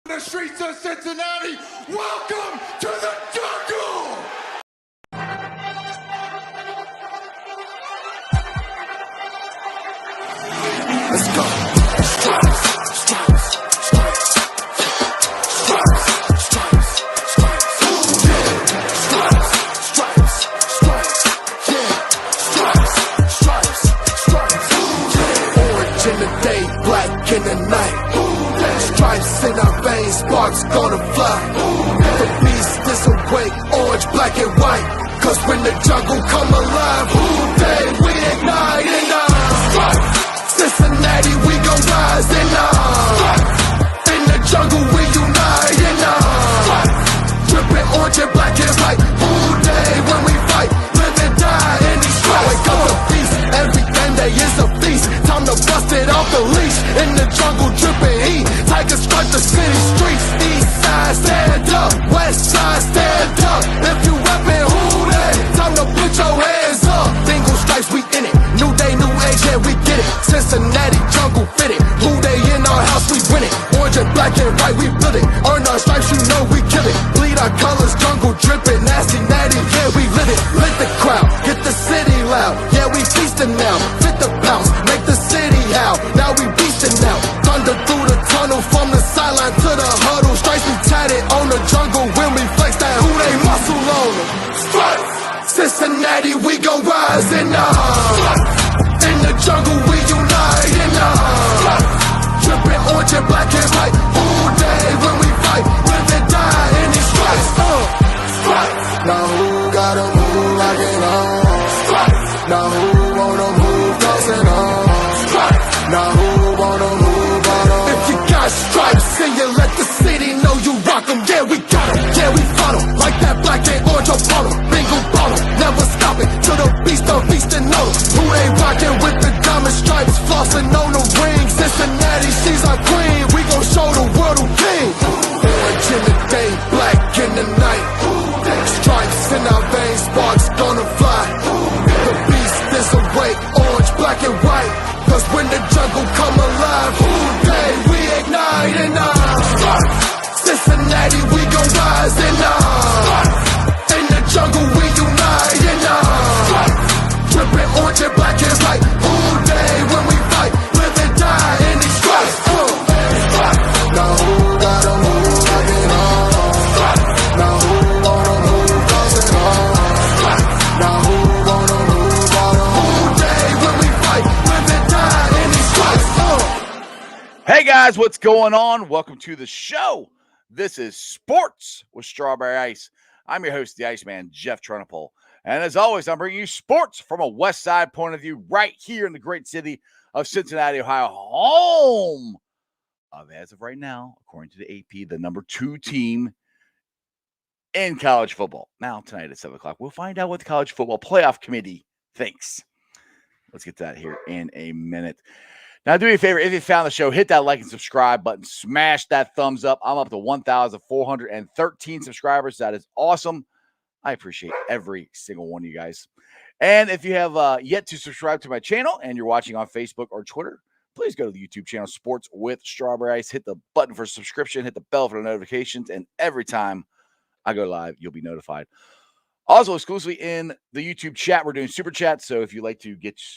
The streets of Cincinnati, welcome to the jungle! Let's go. Stripes, stripes, stripes, stripes, stripes, stripes, yeah. Stripes, stripes, stripes, yeah. Stripes, stripes, stripes, yeah. Orange in the day, black in the night. Stripes in our veins, sparks gonna fly. The beast is awake, orange, black and white. Cause when the jungle come alive, day we ignite and Cincinnati, we gon' rise and in the jungle we unite and dripping orange and black and white. Day when we fight, live and die in these stripes. Wake up the beast, every game day is a feast. Time to bust it off the leash. In the jungle dripping heat, tigers stripe the city streets. East side stand up, west side stand up. If you reppin' day, time to put your hands up. Single stripes, we in it. New day, new age, yeah, we get it. Cincinnati jungle fitted. Day in our house, we win it. Orange and black and white, we build it. Earn our stripes, you know we kill it. Bleed our colors, jungle dripping. Nasty, natty, yeah, we live it. Lit the crowd, get the city loud. Yeah, we feasting now. Fit the pounce, make the city howl. Now we beastin' now. Thunder through the tunnel, from the sideline to the huddle. Stripes we tatted on the jungle when we flex that they muscle on them. Stripes, Cincinnati, we gon' rise and in the jungle we unite and dripping orange and black and white. Day when we fight, live and die in these stripes. Stripes. Now who gotta move like it on? Stripes. Now who wanna move crossing on? Stripes. Now who wanna move on? If you got stripes and you let the city know you rock 'em, yeah we got 'em, yeah we fought 'em. Like that black and orange upon 'em, bingo bottle, never stop it till the beast of beast and know who they rockin' with the diamond stripes, flossing on the ring. Cincinnati, she's our queen, we gon' show the world who king. Orange in the day, black in the night. Stripes in our veins, sparks gonna fly. The beast is awake, orange, black and white. Cause when the jungle come alive, day we ignite and Cincinnati, we gon' rise and in the jungle we unite and dripping orange and black and white. Day when we fight, live and die in these stripes. Now who gotta move like it on? Now who wanna move crossing on? Now who wanna move on? Day when we fight, live and die in these stripes. Hey guys, what's going on? Welcome to the show. This is Sports with Strawberry Ice. I'm your host, the Iceman, Jeff Trunapole. And as always, I'm bringing you sports from a West Side point of view right here in the great city of Cincinnati, Ohio, home of, as of right now, according to the AP, the number 2 team in college football. Now, tonight at 7 o'clock, we'll find out what the College Football Playoff Committee thinks. Let's get to that here in a minute. Now, do me a favor, if you found the show, hit that like and subscribe button. Smash that thumbs up. I'm up to 1,413 subscribers. That is awesome. I appreciate every single one of you guys. And if you have yet to subscribe to my channel and you're watching on Facebook or Twitter, please go to the YouTube channel Sports with Strawberry Ice. Hit the button for subscription. Hit the bell for the notifications. And every time I go live, you'll be notified. Also, exclusively in the YouTube chat, we're doing Super Chat. So if you'd like to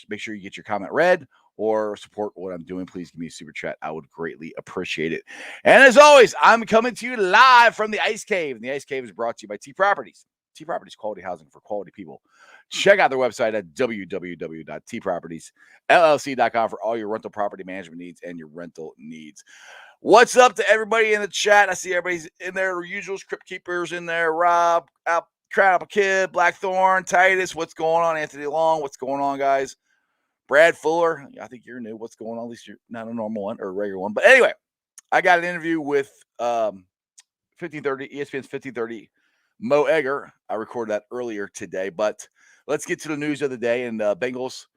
make sure you get your comment read or support what I'm doing, please give me a Super Chat. I would greatly appreciate it. And as always, I'm coming to you live from the Ice Cave. And the Ice Cave is brought to you by T Properties. T Properties, quality housing for quality people. Check out their website at www.tpropertiesllc.com for all your rental property management needs and your rental needs. What's up to everybody in the chat? I see everybody's in there. The usuals, Crypt Keepers in there. Rob, Crown Up a Kid, Blackthorn, Titus. What's going on? Anthony Long. What's going on, guys? Brad Fuller. I think you're new. What's going on? At least you're not a normal one or a regular one. But anyway, I got an interview with 1530, ESPN's 1530. Mo Egger. I recorded that earlier today, but let's get to the news of the day. And Bengals,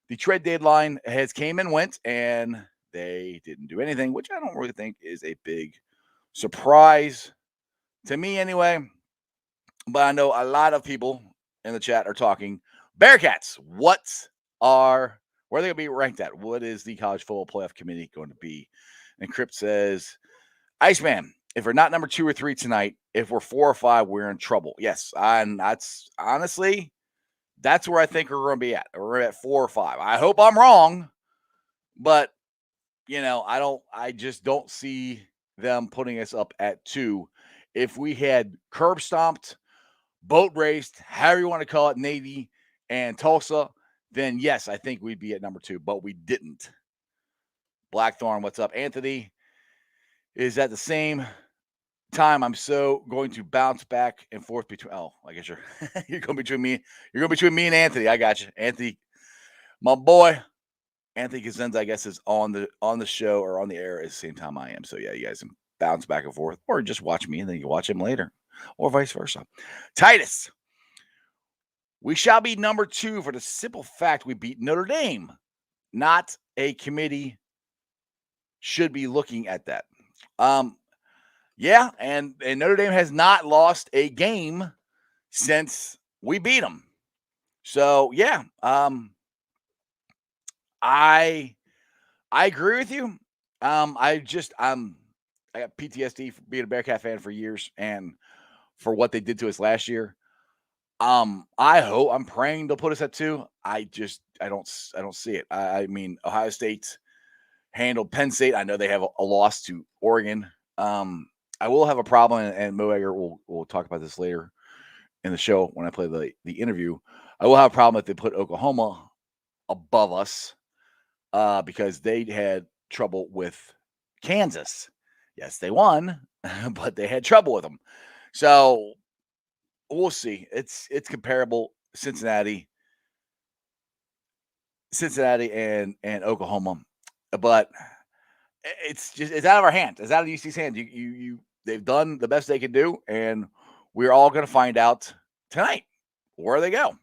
the trade deadline has came and went, and they didn't do anything, which I don't really think is a big surprise to me anyway. But I know a lot of people in the chat are talking Bearcats. Where are they going to be ranked at? What is the College Football Playoff Committee going to be? And Crypt says, Iceman, if we're not number 2 or 3 tonight, if we're 4 or 5, we're in trouble. Yes, and that's honestly, that's where I think we're going to be at. We're at 4 or 5. I hope I'm wrong, but I just don't see them putting us up at 2. If we had curb stomped, boat raced, however you want to call it, Navy and Tulsa, then yes, I think we'd be at number 2, but we didn't. Blackthorn, what's up? Anthony is at the same time. I'm so going to bounce back and forth between. Oh, I guess you're going between me. You're going between me and Anthony. I got you, Anthony, my boy. Anthony Kazenza, I guess, is on the show or on the air at the same time I am. So yeah, you guys can bounce back and forth, or just watch me and then you can watch him later, or vice versa. Titus, we shall be number 2 for the simple fact we beat Notre Dame. Not a committee should be looking at that. Yeah, and Notre Dame has not lost a game since we beat them. So yeah, I agree with you. I got PTSD for being a Bearcat fan for years and for what they did to us last year. I'm praying they'll put us at 2. I don't see it. I mean, Ohio State handled Penn State. I know they have a loss to Oregon. I will have a problem, and Mo Egger will talk about this later in the show when I play the interview. I will have a problem if they put Oklahoma above us because they had trouble with Kansas. Yes, they won, but they had trouble with them. So we'll see. It's comparable. Cincinnati and Oklahoma, but it's out of our hands. It's out of UC's hands. They've done the best they can do, and we're all going to find out tonight where they go.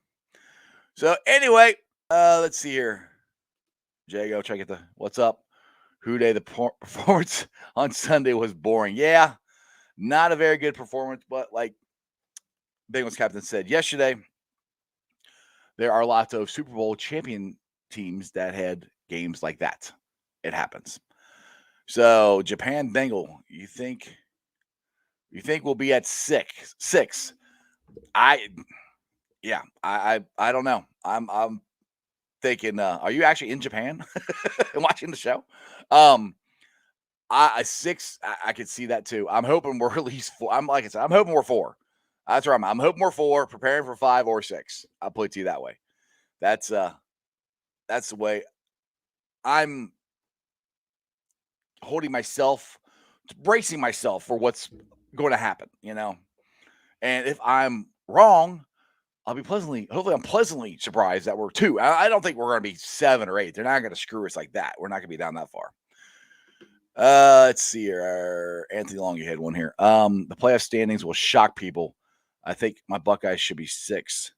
So anyway, let's see here. Jago, try to get what's up. Houday, the performance on Sunday was boring. Yeah, not a very good performance, but like Bengals captain said yesterday, there are lots of Super Bowl champion teams that had games like that. It happens. So Japan Bengal, you think we'll be at 6? I don't know. I'm thinking, are you actually in Japan and watching the show? I 6, I could see that too. I'm hoping we're at least 4. I'm hoping we're 4. That's where I'm hoping we're 4, preparing for 5 or 6. I'll put it to you that way. That's the way I'm holding myself, bracing myself for what's going to happen, And if I'm wrong, hopefully I'm pleasantly surprised that we're 2. I don't think we're going to be 7 or 8. They're not going to screw us like that. We're not going to be down that far. Let's see here. Anthony Long, you had one here. The playoff standings will shock people. I think my Buckeyes should be 6.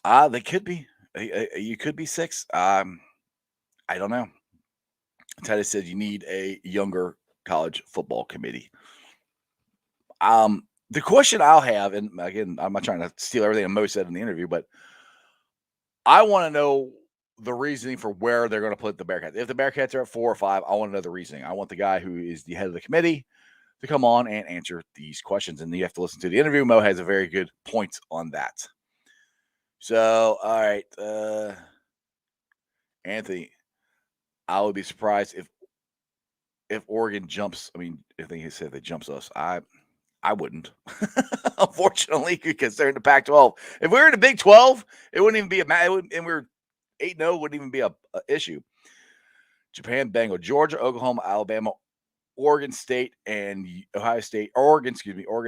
They could be. You could be 6. I don't know. Titus said you need a younger college football committee. The question I'll have, and again, I'm not trying to steal everything Mo said in the interview, but I want to know the reasoning for where they're going to put the Bearcats. If the Bearcats are at 4 or 5, I want to know the reasoning. I want the guy who is the head of the committee to come on and answer these questions. And you have to listen to the interview. Mo has a very good point on that. So, all right. Anthony, I would be surprised if Oregon jumps. I mean, I think he said they jumps us. I wouldn't, unfortunately, because they're in the Pac-12. If we were in the Big 12, it wouldn't even be and we're 8-0, wouldn't even be a issue. Japan, Bengal, Georgia, Oklahoma, Alabama, Oregon State, and Ohio State. Oregon,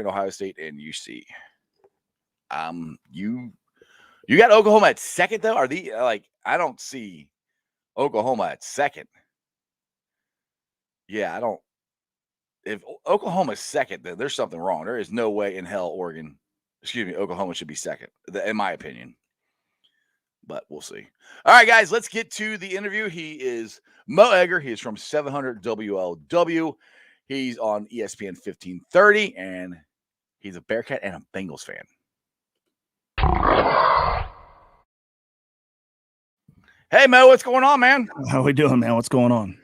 Ohio State, and UC. You got Oklahoma at 2nd though? Are I don't see Oklahoma at 2nd. Yeah, I don't. If Oklahoma is 2nd, then there's something wrong. There is no way in hell Oklahoma should be 2nd, in my opinion. But we'll see. All right, guys, let's get to the interview. He is Mo Egger. He is from 700 WLW. He's on ESPN 1530, and he's a Bearcat and a Bengals fan. Hey, Mo, what's going on, man? How we doing, man? What's going on?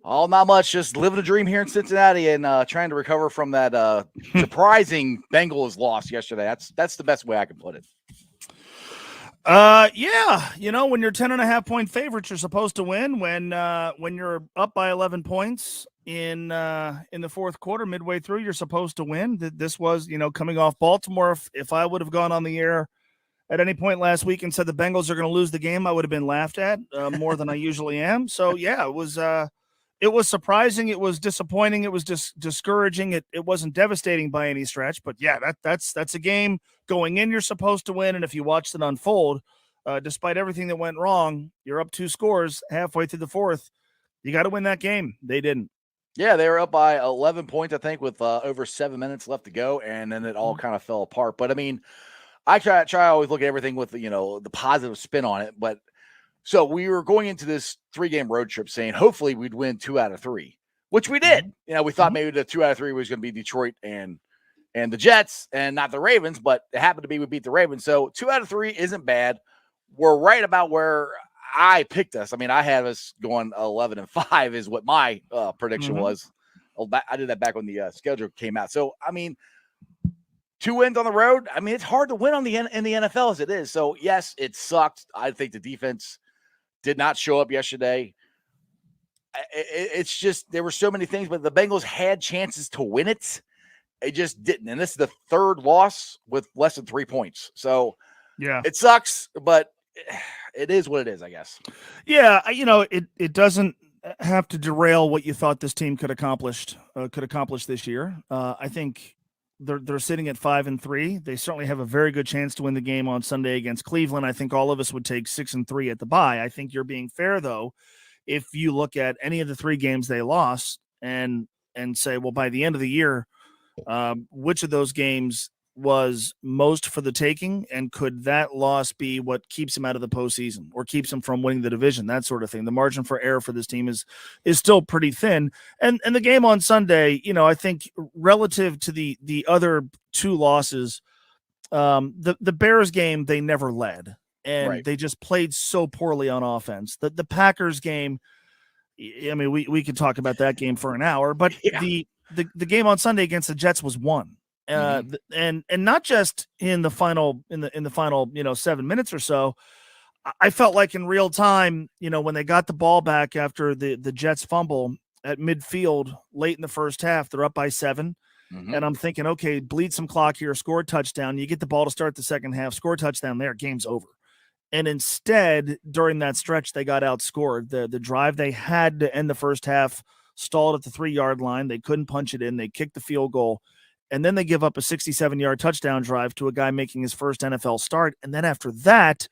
Oh, not much. Just living a dream here in Cincinnati and trying to recover from that surprising Bengals loss yesterday. That's the best way I can put it. Yeah, when you're 10.5-point favorites, you're supposed to win. When you're up by 11 points in the fourth quarter, midway through, you're supposed to win. This was, coming off Baltimore. If I would have gone on the air at any point last week and said the Bengals are going to lose the game, I would have been laughed at more than I usually am. So yeah, it was surprising. It was disappointing. It was just discouraging. It wasn't devastating by any stretch, but yeah, that's a game going in. You're supposed to win. And if you watched it unfold, despite everything that went wrong, you're up 2 scores halfway through the fourth. You got to win that game. They didn't. Yeah, they were up by 11 points, I think, with over 7 minutes left to go. And then it all kind of fell apart. But I mean, I try to always look at everything with the positive spin on it. But so we were going into this 3-game road trip saying hopefully we'd win 2 out of 3, which we did. We thought maybe the 2 out of 3 was going to be Detroit and the Jets and not the Ravens, but it happened to be we beat the Ravens. So 2 out of 3 isn't bad. We're right about where I picked us. I mean, I had us going 11-5 is what my prediction was. I did that back when the schedule came out. So I mean, 2 wins on the road. I mean, it's hard to win in the NFL as it is. So yes, it sucked. I think the defense did not show up yesterday. It's just there were so many things, but the Bengals had chances to win it. It just didn't. And this is the 3rd loss with less than 3 points. So yeah, it sucks, but it is what it is, I guess. Yeah, it doesn't have to derail what you thought this team could accomplish this year. I think they're sitting at 5-3. They certainly have a very good chance to win the game on Sunday against Cleveland. I think all of us would take 6-3 at the bye. I think you're being fair though, if you look at any of the 3 games they lost and say, well, by the end of the year, which of those games was most for the taking, and could that loss be what keeps him out of the postseason or keeps him from winning the division, that sort of thing. The margin for error for this team is still pretty thin. And the game on Sunday, I think relative to the other 2 losses, the Bears game, they never led, and they just played so poorly on offense. The Packers game, I mean, we could talk about that game for an hour, but the game on Sunday against the Jets was won. And not just in the final 7 minutes or so. I felt like in real time, when they got the ball back after the Jets fumble at midfield late in the first half, they're up by 7. And I'm thinking, okay, bleed some clock here, score a touchdown. You get the ball to start the second half, score a touchdown there, game's over. And instead, during that stretch, they got outscored. The drive they had to end the first half stalled at the 3-yard line. They couldn't punch it in. They kicked the field goal. And then they give up a 67-yard touchdown drive to a guy making his first NFL start. And then after that,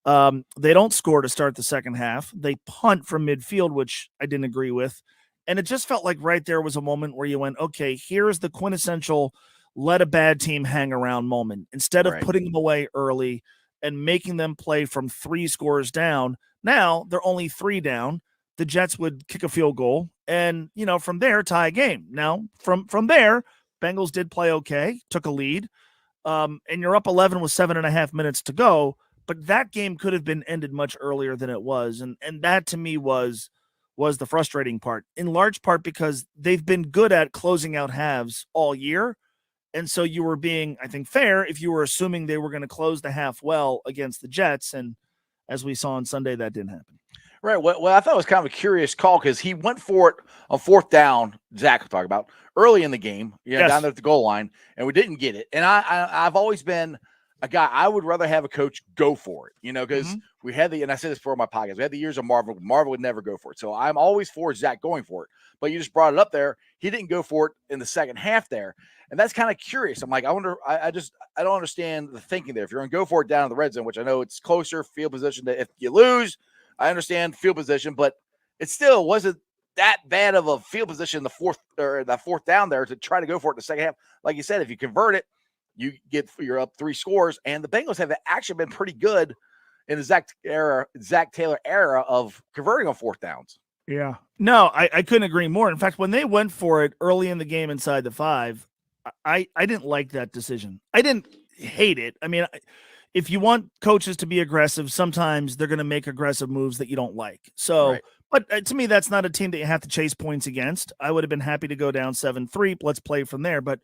they don't score to start the second half. They punt from midfield, which I didn't agree with. And it just felt like right there was a moment where you went, okay, here's the quintessential let a bad team hang around moment. Instead of putting them away early and making them play from 3 scores down, now they're only 3 down. The Jets would kick a field goal and, from there, tie a game. Now, from there, Bengals did play okay, took a lead, and you're up 11 with 7.5 minutes to go, but that game could have been ended much earlier than it was, and that to me was the frustrating part, in large part because they've been good at closing out halves all year, and so you were being, I think, fair if you were assuming they were going to close the half well against the Jets, and as we saw on Sunday, that didn't happen. Right. Well, I thought it was kind of a curious call because he went for it on 4th down, Zach will talk about, early in the game, down there at the goal line, and we didn't get it. And I've always been a guy, I would rather have a coach go for it, because we had and I said this before my podcast, we had the years of Marvin. Marvin would never go for it. So I'm always for Zach going for it. But you just brought it up there. He didn't go for it in the second half there. And that's kind of curious. I'm like, I wonder, I don't understand the thinking there. If you're going to go for it down in the red zone, which I know it's closer field position, that if you lose, I understand field position, but it still wasn't that bad of a field position in the 4th down there to try to go for it in the second half. Like you said, if you convert it, you're up 3 scores, and the Bengals have actually been pretty good in the Zach Taylor era of converting on 4th downs. Yeah, no, I couldn't agree more. In fact, when they went for it early in the game inside the 5, I didn't like that decision. I didn't hate it. I mean, if you want coaches to be aggressive, sometimes they're going to make aggressive moves that you don't like. So, But to me, that's not a team that you have to chase points against. I would have been happy to go down 7-3. Let's play from there. But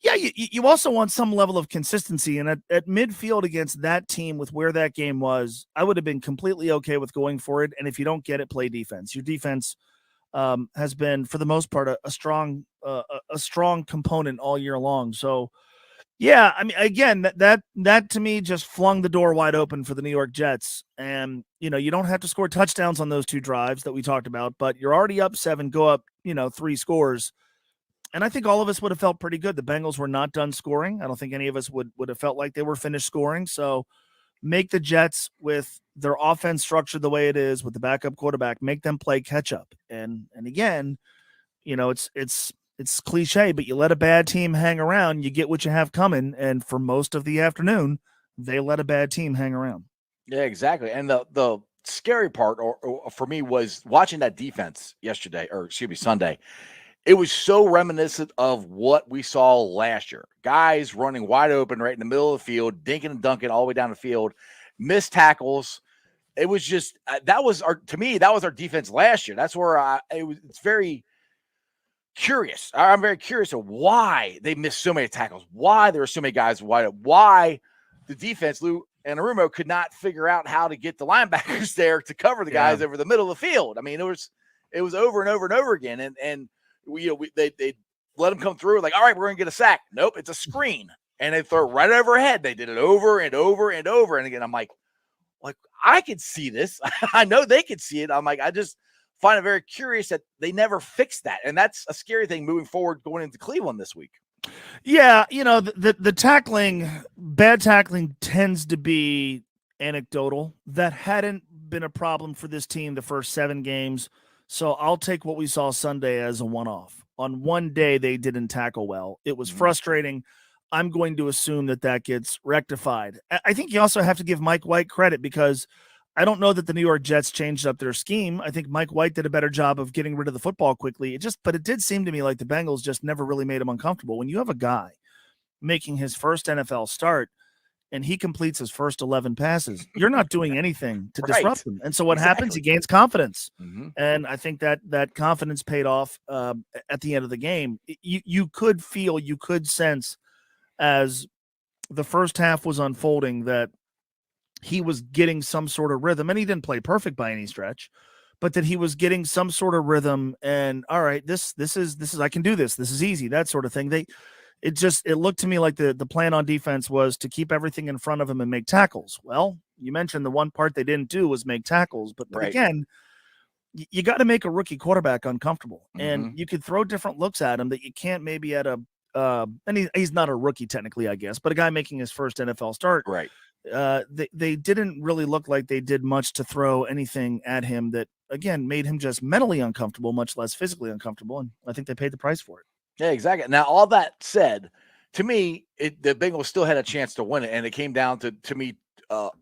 yeah, you also want some level of consistency. And at midfield against that team with where that game was, I would have been completely okay with going for it. And if you don't get it, play defense. Your defense has been, for the most part, a strong component all year long. So, yeah, I mean, again, that to me just flung the door wide open for the New York Jets. And, you don't have to score touchdowns on those 2 drives that we talked about, but you're already up 7, go up, 3 scores. And I think all of us would have felt pretty good. The Bengals were not done scoring. I don't think any of us would have felt like they were finished scoring. So make the Jets, with their offense structured the way it is, with the backup quarterback, make them play catch up. And again, it's cliche, but you let a bad team hang around, you get what you have coming. And for most of the afternoon, they let a bad team hang around. Yeah, exactly. And the scary part or for me was watching that defense Sunday. It was so reminiscent of what we saw last year. Guys running wide open right in the middle of the field, dinking and dunking all the way down the field, missed tackles. It was just that was our defense last year. That's where it's very curious. I'm very curious of why they missed so many tackles, why there were so many guys wide open, why the defense, Lou and Arumo, could not figure out how to get the linebackers there to cover the guys over the middle of the field. I mean, it was over and over and over again, and they let them come through like, all right, we're going to get a sack. Nope, it's a screen. And they throw it right overhead. They did it over and over and over. And again, I'm like, I could see this. I know they could see it. I'm like, I just find it very curious that they never fixed that. And that's a scary thing moving forward going into Cleveland this week. Yeah, the tackling, bad tackling tends to be anecdotal. That hadn't been a problem for this team the first 7 games. So I'll take what we saw Sunday as a one-off. On one day, they didn't tackle well. It was frustrating. I'm going to assume that gets rectified. I think you also have to give Mike White credit, because I don't know that the New York Jets changed up their scheme. I think Mike White did a better job of getting rid of the football quickly. But it did seem to me like the Bengals just never really made him uncomfortable. When you have a guy making his first NFL start and he completes his first 11 passes, you're not doing anything to disrupt him. And so what happens? He gains confidence. And I think that confidence paid off at the end of the game. You could feel, you could sense as the first half was unfolding that he was getting some sort of rhythm, and he didn't play perfect by any stretch, but that he was getting some sort of rhythm. And all right, this is I can do this. This is easy, that sort of thing. It looked to me like the plan on defense was to keep everything in front of him and make tackles. Well, you mentioned the one part they didn't do was make tackles, but again, you got to make a rookie quarterback uncomfortable, and you could throw different looks at him that you can't maybe at and he's not a rookie technically, I guess, but a guy making his first NFL start. Right. They didn't really look like they did much to throw anything at him that, again, made him just mentally uncomfortable, much less physically uncomfortable. And I think they paid the price for it. Yeah, exactly. Now, all that said, to me, the Bengals still had a chance to win it, and it came down to me,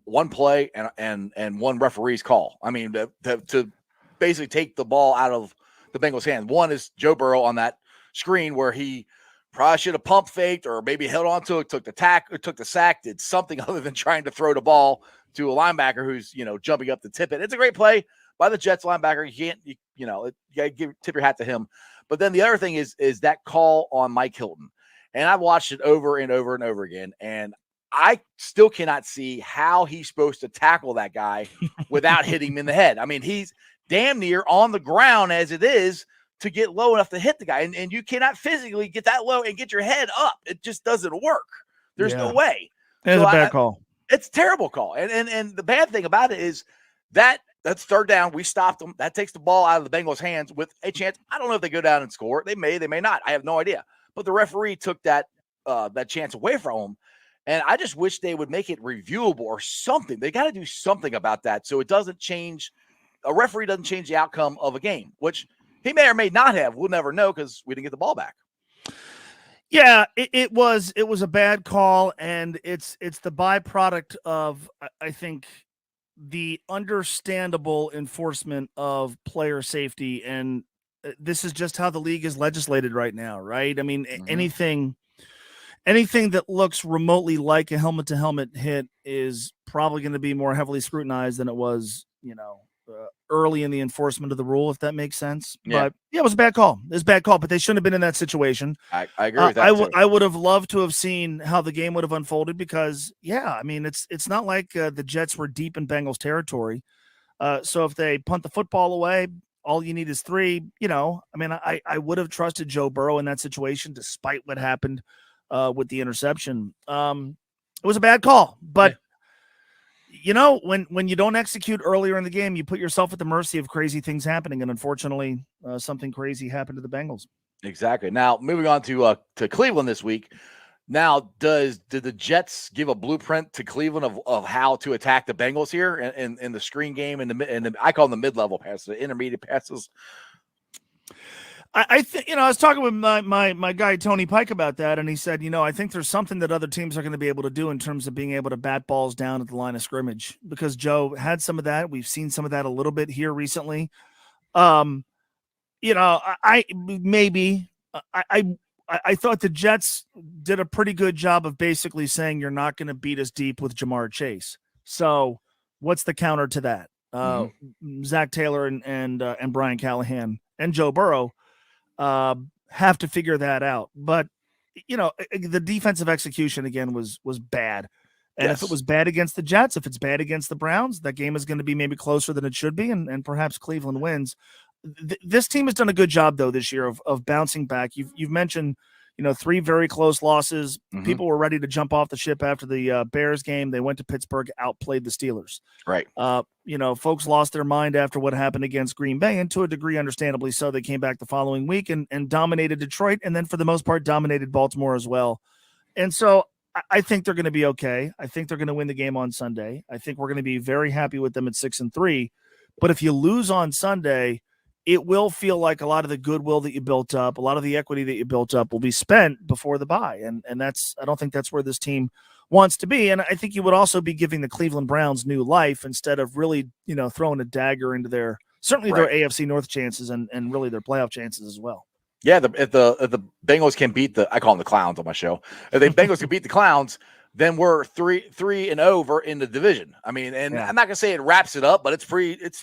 one play and one referee's call. I mean, to basically take the ball out of the Bengals' hands. One is Joe Burrow on that screen where he probably should have pump faked or maybe held on to it, took the sack, did something other than trying to throw the ball to a linebacker who's, jumping up to tip it. It's a great play by the Jets linebacker. You got to tip your hat to him. But then the other thing is that call on Mike Hilton. And I've watched it over and over and over again. And I still cannot see how he's supposed to tackle that guy without hitting him in the head. I mean, he's damn near on the ground as it is to get low enough to hit the guy. And you cannot physically get that low and get your head up. It just doesn't work. There's no way. It's a bad call. It's a terrible call. And the bad thing about it is that's third down. We stopped them. That takes the ball out of the Bengals' hands with a chance. I don't know if they go down and score. They may not. I have no idea. But the referee took that chance away from them. And I just wish they would make it reviewable or something. They got to do something about that so it doesn't change. A referee doesn't change the outcome of a game, which he may or may not have. We'll never know because we didn't get the ball back. Yeah, it was a bad call, and it's the byproduct of, I think, the understandable enforcement of player safety. And this is just how the league is legislated right now, right? I mean, anything that looks remotely like a helmet-to-helmet hit is probably going to be more heavily scrutinized than it was, early in the enforcement of the rule, if that makes sense. Yeah. But yeah, it was a bad call. It was a bad call, but they shouldn't have been in that situation. I agree with that too. I would have loved to have seen how the game would have unfolded because, yeah, I mean, it's not like the Jets were deep in Bengals territory. So if they punt the football away, all you need is 3. I mean, I would have trusted Joe Burrow in that situation, despite what happened with the interception. It was a bad call, but when you don't execute earlier in the game, you put yourself at the mercy of crazy things happening, and unfortunately, something crazy happened to the Bengals. Exactly. Now, moving on to Cleveland this week. Now, did the Jets give a blueprint to Cleveland of how to attack the Bengals here in the screen game and I call them the mid-level passes, the intermediate passes? I think, I was talking with my guy, Tony Pike, about that, and he said, I think there's something that other teams are going to be able to do in terms of being able to bat balls down at the line of scrimmage, because Joe had some of that. We've seen some of that a little bit here recently. I thought the Jets did a pretty good job of basically saying you're not going to beat us deep with Jamar Chase. So what's the counter to that? Zach Taylor and Brian Callahan and Joe Burrow have to figure that out. But, the defensive execution again was bad. And if it was bad against the Jets, if it's bad against the Browns, that game is going to be maybe closer than it should be. And perhaps Cleveland wins. This team has done a good job, though, this year of bouncing back. You've mentioned, 3 very close losses. People were ready to jump off the ship after the Bears game. They went to Pittsburgh, outplayed the Steelers. Right. Folks lost their mind after what happened against Green Bay, and to a degree, understandably so. They came back the following week and dominated Detroit, and then for the most part dominated Baltimore as well. And so I think they're going to be okay. I think they're going to win the game on Sunday. I think we're going to be very happy with them at 6-3. But if you lose on Sunday, it will feel like a lot of the goodwill that you built up, a lot of the equity that you built up will be spent before the bye. And I don't think that's where this team wants to be. And I think you would also be giving the Cleveland Browns new life instead of really, throwing a dagger into their AFC North chances and really their playoff chances as well. Yeah. If the Bengals can beat I call them the Clowns on my show. If the Bengals can beat the Clowns, then we're 3-0 in the division. I mean, and I'm not gonna say it wraps it up, but it's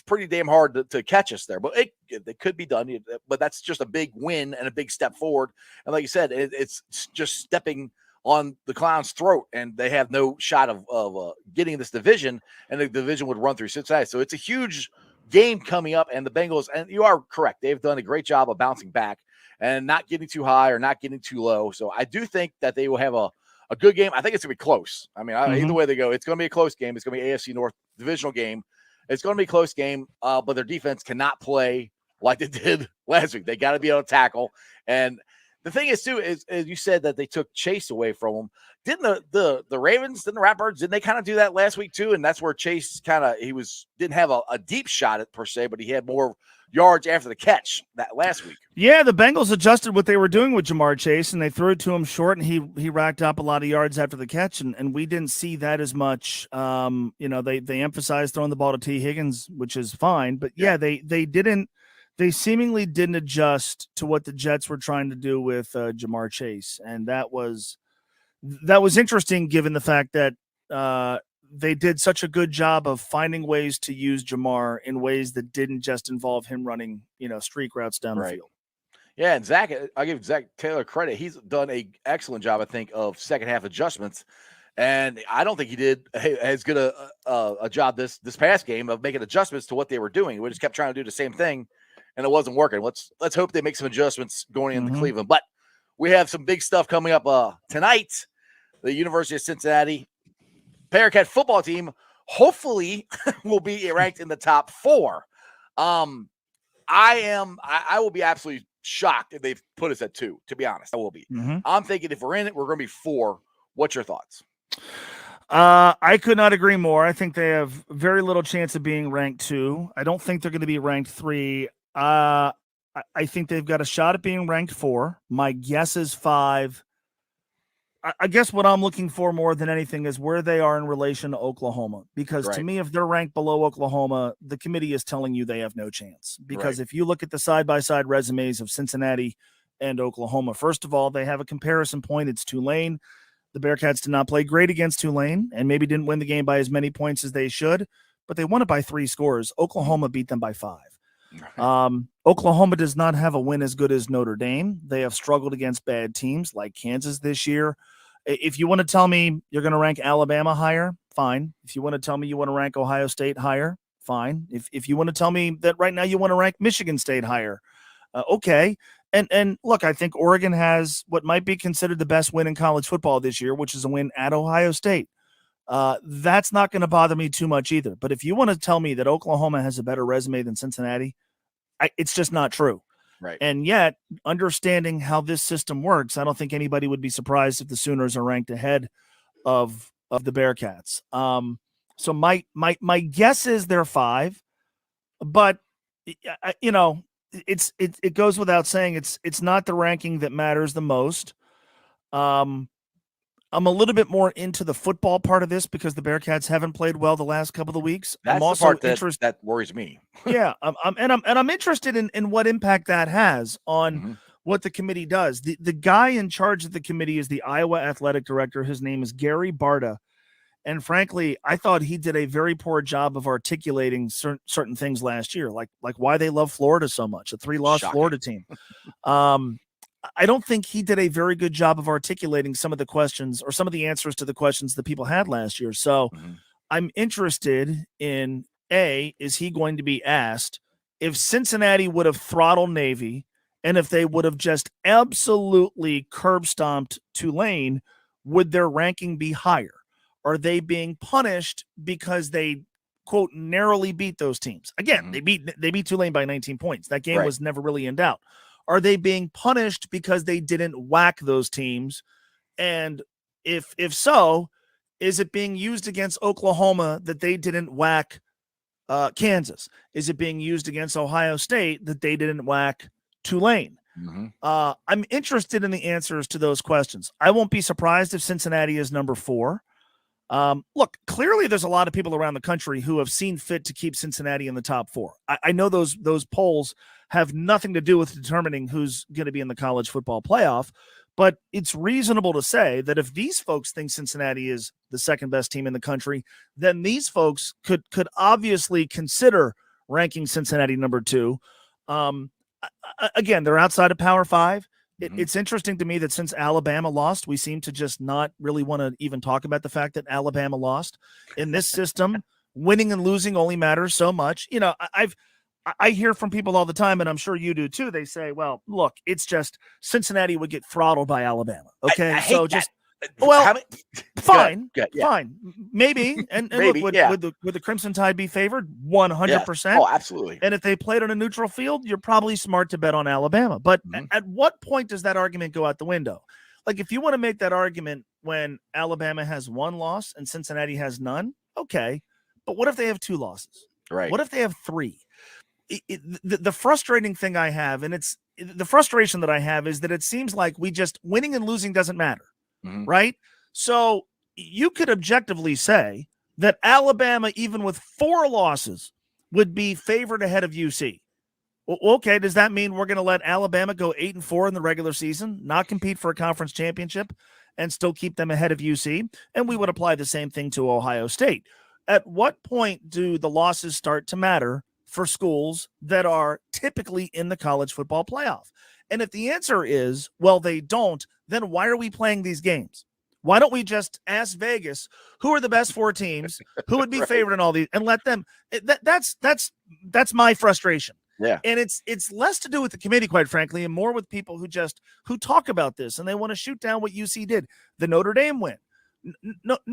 pretty damn hard to catch us there. But it could be done. But that's just a big win and a big step forward. And like you said, it's just stepping on the Clowns' throat, and they have no shot of getting this division, and the division would run through Cincinnati. So it's a huge game coming up, and the Bengals, and you are correct, they've done a great job of bouncing back and not getting too high or not getting too low. So I do think that they will have a good game. I think it's going to be close. I mean, either way they go, it's going to be a close game. It's going to be AFC North divisional game. It's going to be a close game, but their defense cannot play like they did last week. They got to be able to tackle. And the thing is, too, is you said that they took Chase away from them. Didn't the Ravens, didn't the Ratbirds, didn't they kind of do that last week, too? And that's where Chase didn't have a deep shot at per se, but he had more yards after the catch that last week. Yeah, the Bengals adjusted what they were doing with Jamar Chase, and they threw it to him short, and he racked up a lot of yards after the catch, and we didn't see that as much. They emphasized throwing the ball to T. Higgins, which is fine, but they seemingly didn't adjust to what the Jets were trying to do with Jamar Chase, and that was interesting given the fact that they did such a good job of finding ways to use Jamar in ways that didn't just involve him running, streak routes down the field. Yeah, and Zach, I give Zach Taylor credit. He's done an excellent job, I think, of second half adjustments. And I don't think he did as good a job this past game of making adjustments to what they were doing. We just kept trying to do the same thing, and it wasn't working. Let's hope they make some adjustments going into Cleveland. But we have some big stuff coming up tonight. The University of Cincinnati Bearcat football team hopefully will be ranked in the top 4. I will be absolutely shocked if they've put us at 2, to be honest. I will be. I'm thinking if we're in it, we're going to be 4. What's your thoughts? I could not agree more. I think they have very little chance of being ranked 2. I don't think they're going to be ranked 3. I think they've got a shot at being ranked 4. My guess is 5. I guess what I'm looking for more than anything is where they are in relation to Oklahoma. Because to me, if they're ranked below Oklahoma, the committee is telling you they have no chance. Because if you look at the side-by-side resumes of Cincinnati and Oklahoma, first of all, they have a comparison point. It's Tulane. The Bearcats did not play great against Tulane and maybe didn't win the game by as many points as they should. but they won it by 3 scores. Oklahoma beat them by 5. Right. Oklahoma does not have a win as good as Notre Dame. They have struggled against bad teams like Kansas this year. If you want to tell me you're going to rank Alabama higher, fine. If you want to tell me you want to rank Ohio State higher, fine. If you want to tell me that right now you want to rank Michigan State higher, okay. And look, I think Oregon has what might be considered the best win in college football this year, which is a win at Ohio State. That's not going to bother me too much either. But if you want to tell me that Oklahoma has a better resume than Cincinnati, it's just not true. Right. And yet, understanding how this system works, I don't think anybody would be surprised if the Sooners are ranked ahead of the Bearcats. So my guess is they're 5, but it goes without saying it's not the ranking that matters the most. I'm a little bit more into the football part of this because the Bearcats haven't played well the last couple of weeks. That's I'm also the part interested. that worries me. Yeah, I'm interested in what impact that has on what the committee does. The guy in charge of the committee is the Iowa athletic director. His name is Gary Barta. And frankly, I thought he did a very poor job of articulating certain things last year, like why they love Florida so much, a 3-loss Florida team. I don't think he did a very good job of articulating some of the questions or some of the answers to the questions that people had last year. So I'm interested in, is he going to be asked if Cincinnati would have throttled Navy and if they would have just absolutely curb stomped Tulane, would their ranking be higher? Are they being punished because they, quote, narrowly beat those teams? Again, they beat Tulane by 19 points. That game was never really in doubt. Are they being punished because they didn't whack those teams? And if so, is it being used against Oklahoma that they didn't whack Kansas? Is it being used against Ohio State that they didn't whack Tulane? I'm interested in the answers to those questions. I won't be surprised if Cincinnati is number 4. Look, clearly there's a lot of people around the country who have seen fit to keep Cincinnati in the top 4. I know those polls have nothing to do with determining who's going to be in the college football playoff, but it's reasonable to say that if these folks think Cincinnati is the second best team in the country, then these folks could obviously consider ranking Cincinnati number 2. Again, they're outside of Power 5. It's interesting to me that since Alabama lost, we seem to just not really want to even talk about the fact that Alabama lost. In this system, winning and losing only matters so much. You know, I hear from people all the time, and I'm sure you do too. They say, well, look, it's just Cincinnati would get throttled by Alabama. Okay, I hate that. Well, fine, good, yeah. fine, maybe. And Maybe, look, yeah. would the Crimson Tide be favored? 100%. Oh, absolutely. And if they played on a neutral field, you're probably smart to bet on Alabama. But at what point does that argument go out the window? Like, if you want to make that argument when Alabama has 1 loss and Cincinnati has none, okay. But what if they have 2 losses? Right. What if they have 3? The frustrating thing I have, and it's the frustration that I have, is that it seems like winning and losing doesn't matter, right? So you could objectively say that Alabama, even with 4 losses, would be favored ahead of UC. Well, okay, does that mean we're going to let Alabama go 8-4 in the regular season, not compete for a conference championship, and still keep them ahead of UC? And we would apply the same thing to Ohio State. At what point do the losses start to matter for schools that are typically in the college football playoff? And if the answer is, well, they don't, then why are we playing these games? Why don't we just ask Vegas who are the best 4 teams, who would be favored in all these, and let them? That's my frustration. Yeah. And it's less to do with the committee, quite frankly, and more with people who talk about this and they want to shoot down what UC did. The Notre Dame win.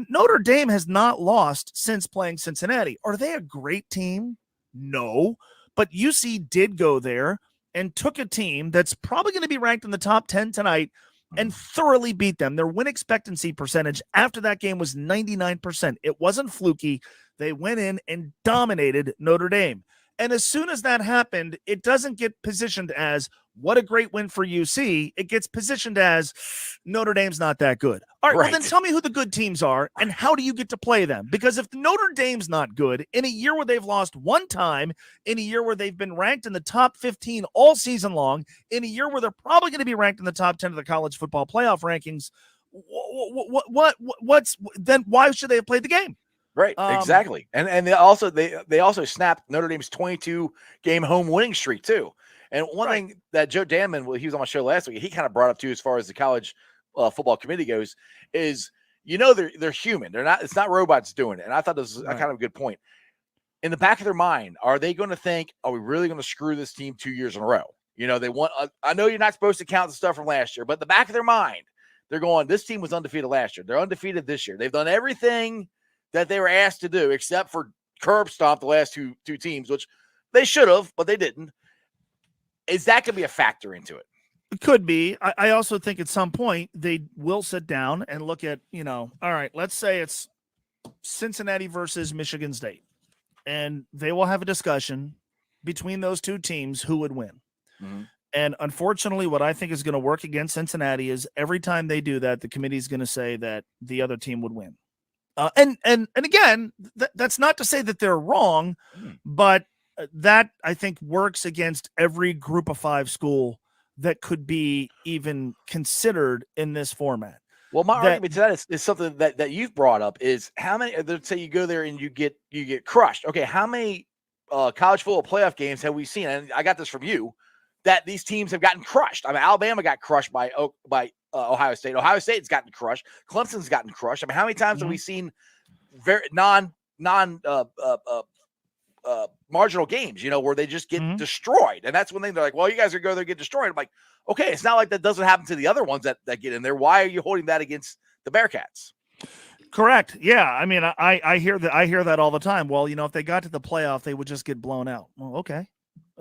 Notre Dame has not lost since playing Cincinnati. Are they a great team? No, but UC did go there and took a team that's probably going to be ranked in the top 10 tonight and thoroughly beat them. Their win expectancy percentage after that game was 99%. It wasn't fluky. They went in and dominated Notre Dame. And as soon as that happened, it doesn't get positioned as what a great win for UC. It gets positioned as Notre Dame's not that good. All right, well, then tell me who the good teams are and how do you get to play them? Because if Notre Dame's not good, in a year where they've lost 1 time, in a year where they've been ranked in the top 15 all season long, in a year where they're probably going to be ranked in the top 10 of the college football playoff rankings, then why should they have played the game? Right, exactly. And they also snapped Notre Dame's 22-game home winning streak too. And one thing that Joe Danman, well, he was on my show last week, he kind of brought up too, as far as the college football committee goes, is they're human. It's not robots doing it. And I thought this was a kind of a good point. In the back of their mind, are they going to think, are we really going to screw this team 2 years in a row? They want. I know you're not supposed to count the stuff from last year, but in the back of their mind, they're going, this team was undefeated last year. They're undefeated this year. They've done everything that they were asked to do, except for curb stomp the last two teams, which they should have, but they didn't. Is that going to be a factor into it? It could be. I also think at some point they will sit down and look at, all right, let's say it's Cincinnati versus Michigan State, and they will have a discussion between those two teams who would win. Mm-hmm. And unfortunately, what I think is going to work against Cincinnati is every time they do that, the committee is going to say that the other team would win. And again, that's not to say that they're wrong, but that I think works against every Group of 5 school that could be even considered in this format. Well, my argument to that is something that you've brought up is how many. Let's say you go there and you get crushed. Okay, how many college football playoff games have we seen? And I got this from you, that these teams have gotten crushed. I mean, Alabama got crushed by Ohio State. Ohio State's gotten crushed. Clemson's gotten crushed. I mean, how many times have we seen very marginal games, where they just get destroyed? And that's one thing they're like, well, you guys are going to go there and get destroyed. I'm like, okay, it's not like that doesn't happen to the other ones that get in there. Why are you holding that against the Bearcats? Correct. Yeah. I mean, I hear that all the time. Well, if they got to the playoff, they would just get blown out. Well, okay.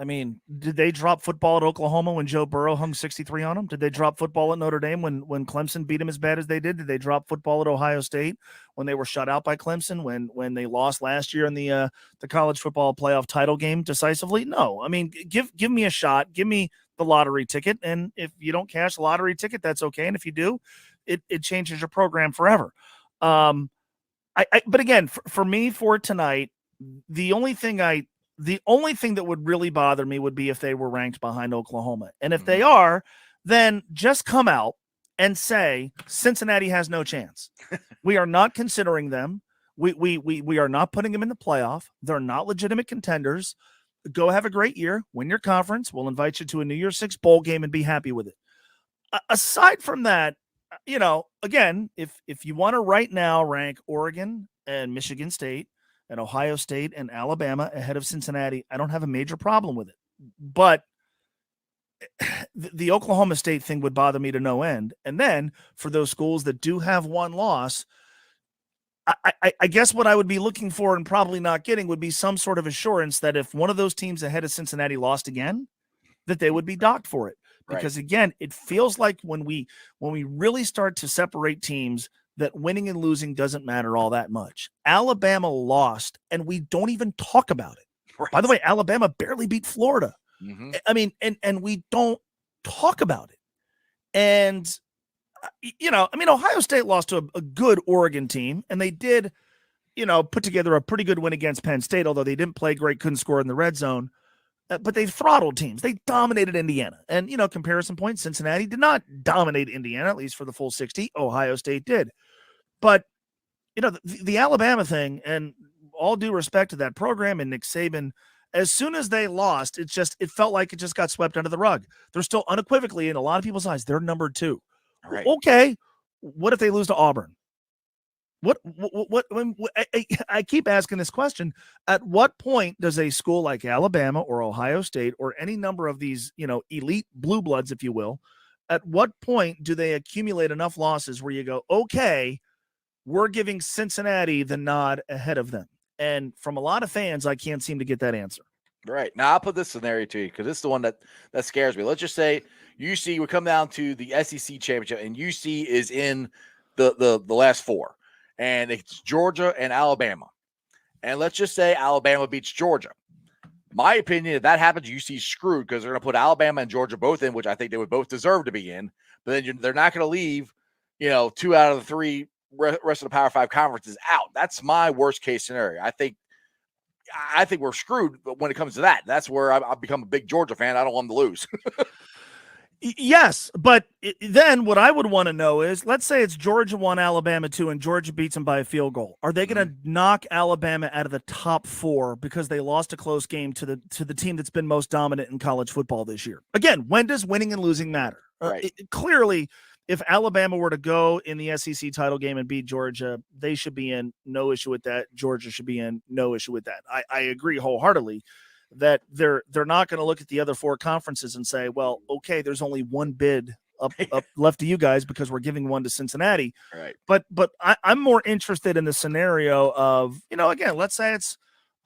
I mean, did they drop football at Oklahoma when Joe Burrow hung 63 on them? Did they drop football at Notre Dame when Clemson beat them as bad as they did? Did they drop football at Ohio State when they were shut out by Clemson, when they lost last year in the college football playoff title game decisively? No. I mean, give me a shot. Give me the lottery ticket. And if you don't cash the lottery ticket, that's okay. And if you do, it changes your program forever. But again, for me, for tonight, the only thing that would really bother me would be if they were ranked behind Oklahoma. And if they are, then just come out and say Cincinnati has no chance. We are not considering them. We are not putting them in the playoff. They're not legitimate contenders. Go have a great year, win your conference. We'll invite you to a New Year's Six bowl game and be happy with it. Aside from that, again, if you want to right now rank Oregon and Michigan State and Ohio State and Alabama ahead of Cincinnati, I don't have a major problem with it. But the Oklahoma State thing would bother me to no end. And then for those schools that do have one loss, I guess what I would be looking for and probably not getting would be some sort of assurance that if one of those teams ahead of Cincinnati lost again, that they would be docked for it. Because again, it feels like when we really start to separate teams, that winning and losing doesn't matter all that much. Alabama lost, and we don't even talk about it. Right. By the way, Alabama barely beat Florida. Mm-hmm. I mean, and we don't talk about it. And, Ohio State lost to a good Oregon team, and they did, put together a pretty good win against Penn State, although they didn't play great, couldn't score in the red zone. But they throttled teams. They dominated Indiana. And, comparison point, Cincinnati did not dominate Indiana, at least for the full 60. Ohio State did. But, the Alabama thing, and all due respect to that program and Nick Saban, as soon as they lost, it felt like it just got swept under the rug. They're still unequivocally, in a lot of people's eyes, they're number 2. Right. Okay. What if they lose to Auburn? What I keep asking this question. At what point does a school like Alabama or Ohio State or any number of these, elite blue bloods, if you will, at what point do they accumulate enough losses where you go, okay, we're giving Cincinnati the nod ahead of them? And from a lot of fans, I can't seem to get that answer. Right. Now, I'll put this scenario to you because this is the one that scares me. Let's just say UC would come down to the SEC championship, and UC is in the last 4. And it's Georgia and Alabama. And let's just say Alabama beats Georgia. My opinion, if that happens, UC's screwed because they're going to put Alabama and Georgia both in, which I think they would both deserve to be in. But then they're not going to leave, 2 out of the 3 rest of the Power 5 conferences out. That's my worst case scenario. I think we're screwed when it comes to that. That's where I've become a big Georgia fan. I don't want them to lose. Yes, but then what I would want to know is, let's say it's Georgia 1, Alabama 2, and Georgia beats them by a field goal. Are they going to knock Alabama out of the top 4 because they lost a close game to the team that's been most dominant in college football this year? Again, when does winning and losing matter? Right. Clearly, if Alabama were to go in the SEC title game and beat Georgia, they should be in, no issue with that. Georgia should be in, no issue with that. I agree wholeheartedly that they're not going to look at the other 4 conferences and say, well, okay, there's only one bid up left to you guys because we're giving one to Cincinnati. Right. But I'm more interested in the scenario of, again, let's say it's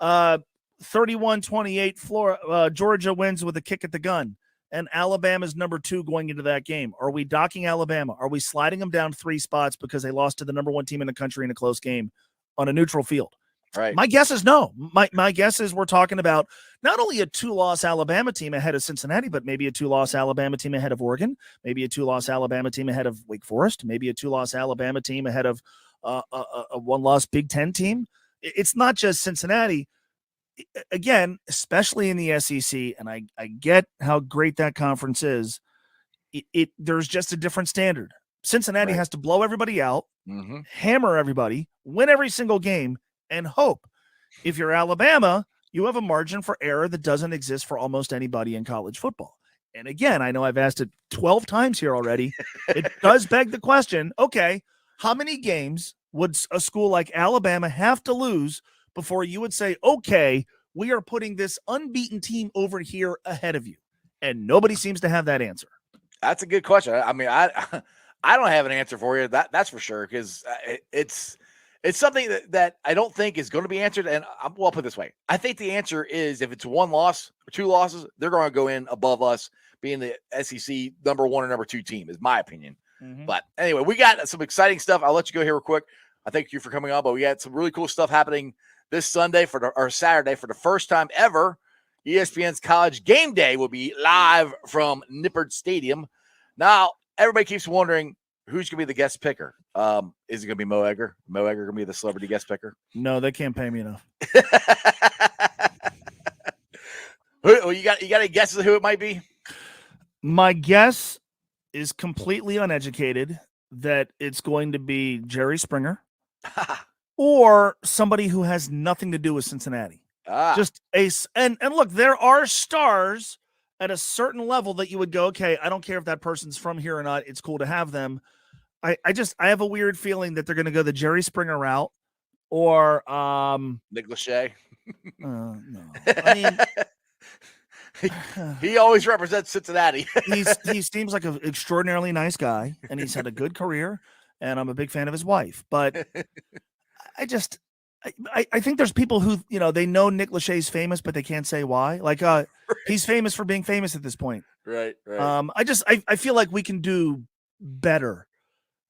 31-28 Georgia wins with a kick at the gun, and Alabama's number 2 going into that game. Are we docking Alabama? Are we sliding them down 3 spots because they lost to the number 1 team in the country in a close game on a neutral field? Right. My guess is no. My guess is we're talking about not only a 2-loss Alabama team ahead of Cincinnati, but maybe a 2-loss Alabama team ahead of Oregon, maybe a 2-loss Alabama team ahead of Wake Forest, maybe a 2-loss Alabama team ahead of a 1-loss Big Ten team. It's not just Cincinnati. Again, especially in the SEC, and I get how great that conference is. There's just a different standard. Cincinnati has to blow everybody out, hammer everybody, win every single game, and hope. If you're Alabama, you have a margin for error that doesn't exist for almost anybody in college football. And again, I know I've asked it 12 times here already. It does beg the question, okay, how many games would a school like Alabama have to lose before you would say, okay, we are putting this unbeaten team over here ahead of you? And nobody seems to have that answer. That's a good question. I mean, I don't have an answer for you. That's for sure, because it's something that I don't think is going to be answered. And I'll put it this way. I think the answer is, if it's 1 loss or 2 losses, they're going to go in above us being the SEC number 1 or number 2 team, is my opinion. But anyway, we got some exciting stuff. I'll let you go here real quick. I thank you for coming on, but we got some really cool stuff happening this Sunday or Saturday for the first time ever. ESPN's College Game Day will be live from Nippert Stadium. Now, everybody keeps wondering, who's going to be the guest picker? Is it going to be Mo Egger? Mo Egger going to be the celebrity guest picker? No, they can't pay me enough. You got any guesses who it might be? My guess is completely uneducated that it's going to be Jerry Springer or somebody who has nothing to do with Cincinnati. Just and look, there are stars at a certain level that you would go, okay, I don't care if that person's from here or not. It's cool to have them. I have a weird feeling that they're going to go the Jerry Springer route or Nick Lachey. No, I mean, he always represents Cincinnati. he seems like an extraordinarily nice guy, and he's had a good career, and I'm a big fan of his wife. But I think there's people who, they know Nick Lachey's famous, but they can't say why. Like, he's famous for being famous at this point. Right. I feel like we can do better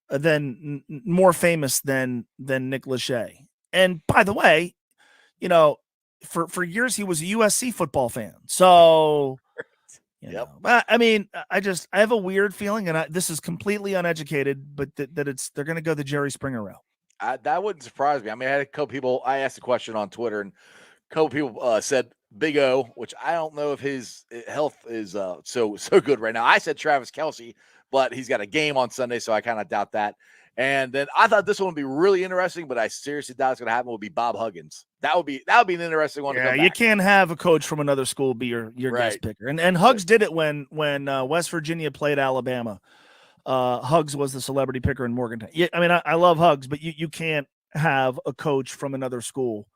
than more famous than Nick Lachey. And by the way, for years he was a USC football fan. So, I mean, I have a weird feeling, and this is completely uneducated, but that they're going to go the Jerry Springer route. That wouldn't surprise me. I mean, I had a couple people, I asked a question on Twitter, and a couple people said Big O, which I don't know if his health is so good right now. I said Travis Kelce, but he's got a game on Sunday, so I kind of doubt that. And then I thought this one would be really interesting, but I seriously doubt it's going to happen. Would be Bob Huggins. That would be an interesting one. Yeah, you can't have a coach from another school be your guest picker. And Hugs did it when West Virginia played Alabama. Hugs was the celebrity picker in Morgantown. Yeah, I mean, I love Hugs, but you can't have a coach from another school